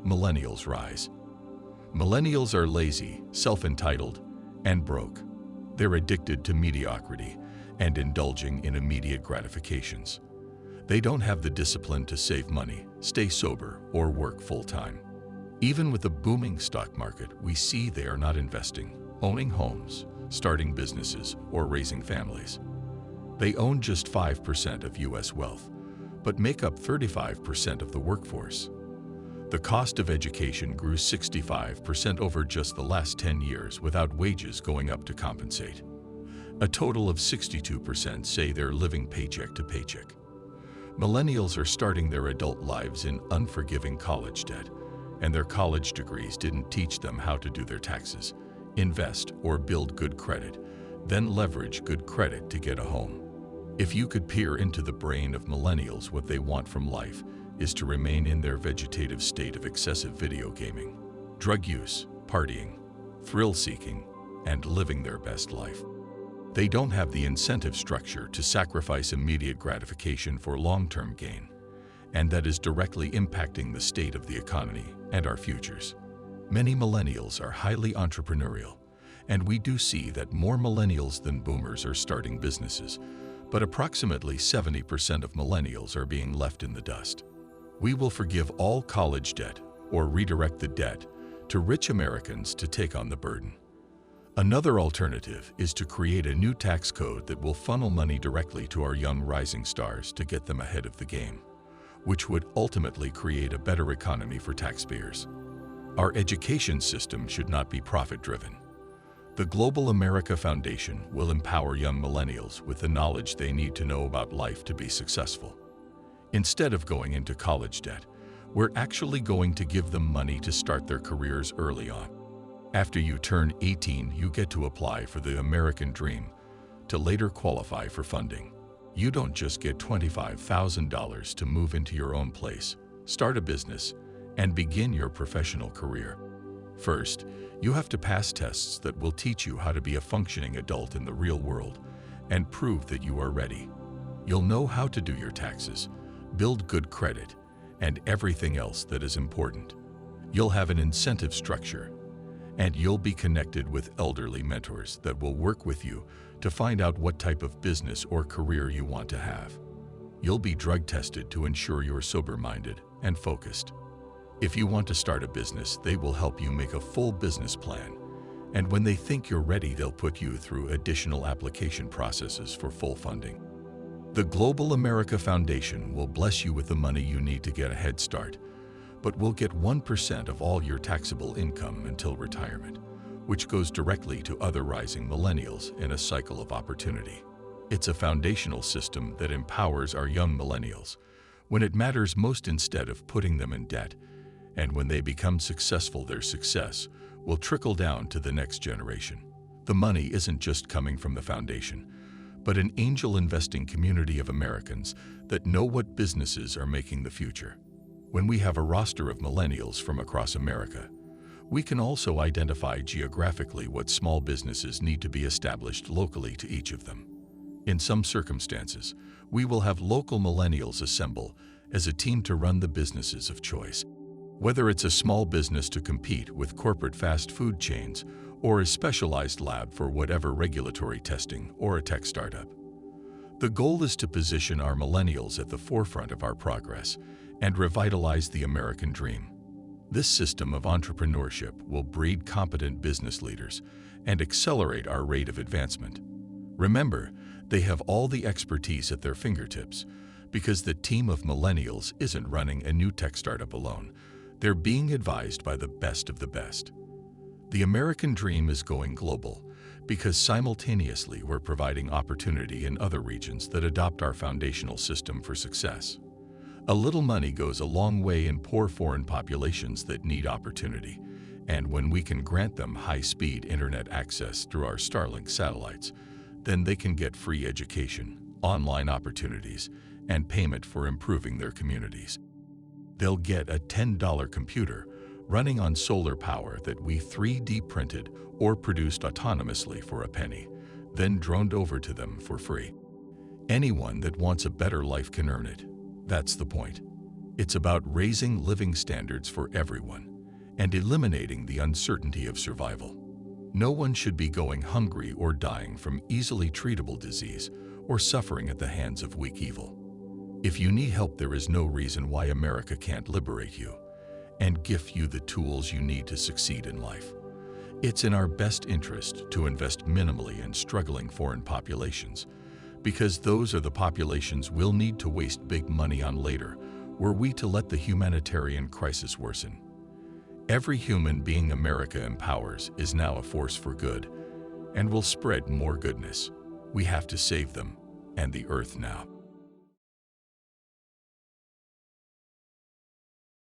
Millennials rise. Millennials are lazy, self-entitled, and broke. They're addicted to mediocrity and indulging in immediate gratifications. They don't have the discipline to save money, stay sober, or work full-time. Even with a booming stock market, we see they are not investing, owning homes, starting businesses, or raising families. They own just 5% of U.S. wealth, but make up 35% of the workforce. The cost of education grew 65% over just the last 10 years without wages going up to compensate. A total of 62% say they're living paycheck to paycheck. Millennials are starting their adult lives in unforgiving college debt, and their college degrees didn't teach them how to do their taxes, invest, or build good credit, then leverage good credit to get a home. If you could peer into the brain of millennials, what they want from life is to remain in their vegetative state of excessive video gaming, drug use, partying, thrill-seeking, and living their best life. They don't have the incentive structure to sacrifice immediate gratification for long-term gain, and that is directly impacting the state of the economy and our futures. Many millennials are highly entrepreneurial, and we do see that more millennials than boomers are starting businesses, but approximately 70% of millennials are being left in the dust. We will forgive all college debt or redirect the debt to rich Americans to take on the burden. Another alternative is to create a new tax code that will funnel money directly to our young rising stars to get them ahead of the game, which would ultimately create a better economy for taxpayers. Our education system should not be profit-driven. The Global America Foundation will empower young millennials with the knowledge they need to know about life to be successful. Instead of going into college debt, we're actually going to give them money to start their careers early on. After you turn 18, you get to apply for the American Dream to later qualify for funding. You don't just get $25,000 to move into your own place, start a business, and begin your professional career. First, you have to pass tests that will teach you how to be a functioning adult in the real world and prove that you are ready. You'll know how to do your taxes, build good credit, and everything else that is important. You'll have an incentive structure, and you'll be connected with elderly mentors that will work with you to find out what type of business or career you want to have. You'll be drug tested to ensure you're sober-minded and focused. If you want to start a business, they will help you make a full business plan, and when they think you're ready, they'll put you through additional application processes for full funding. The Global America Foundation will bless you with the money you need to get a head start, but will get 1% of all your taxable income until retirement, which goes directly to other rising millennials in a cycle of opportunity. It's a foundational system that empowers our young millennials when it matters most instead of putting them in debt, and when they become successful, their success will trickle down to the next generation. The money isn't just coming from the foundation, but an angel investing community of Americans that know what businesses are making the future. When we have a roster of millennials from across America, we can also identify geographically what small businesses need to be established locally to each of them. In some circumstances, we will have local millennials assemble as a team to run the businesses of choice. Whether it's a small business to compete with corporate fast food chains or a specialized lab for whatever regulatory testing or a tech startup. The goal is to position our millennials at the forefront of our progress and revitalize the American dream. This system of entrepreneurship will breed competent business leaders and accelerate our rate of advancement. Remember, they have all the expertise at their fingertips because the team of millennials isn't running a new tech startup alone. They're being advised by the best of the best. The American dream is going global because simultaneously we're providing opportunity in other regions that adopt our foundational system for success. A little money goes a long way in poor foreign populations that need opportunity, and when we can grant them high-speed internet access through our Starlink satellites, then they can get free education, online opportunities, and payment for improving their communities. They'll get a $10 computer running on solar power that we 3D printed or produced autonomously for a penny, then droned over to them for free. Anyone that wants a better life can earn it. That's the point. It's about raising living standards for everyone and eliminating the uncertainty of survival. No one should be going hungry or dying from easily treatable disease or suffering at the hands of weak evil. If you need help, there is no reason why America can't liberate you and give you the tools you need to succeed in life. It's in our best interest to invest minimally in struggling foreign populations, because those are the populations we'll need to waste big money on later, were we to let the humanitarian crisis worsen. Every human being America empowers is now a force for good and will spread more goodness. We have to save them and the earth now.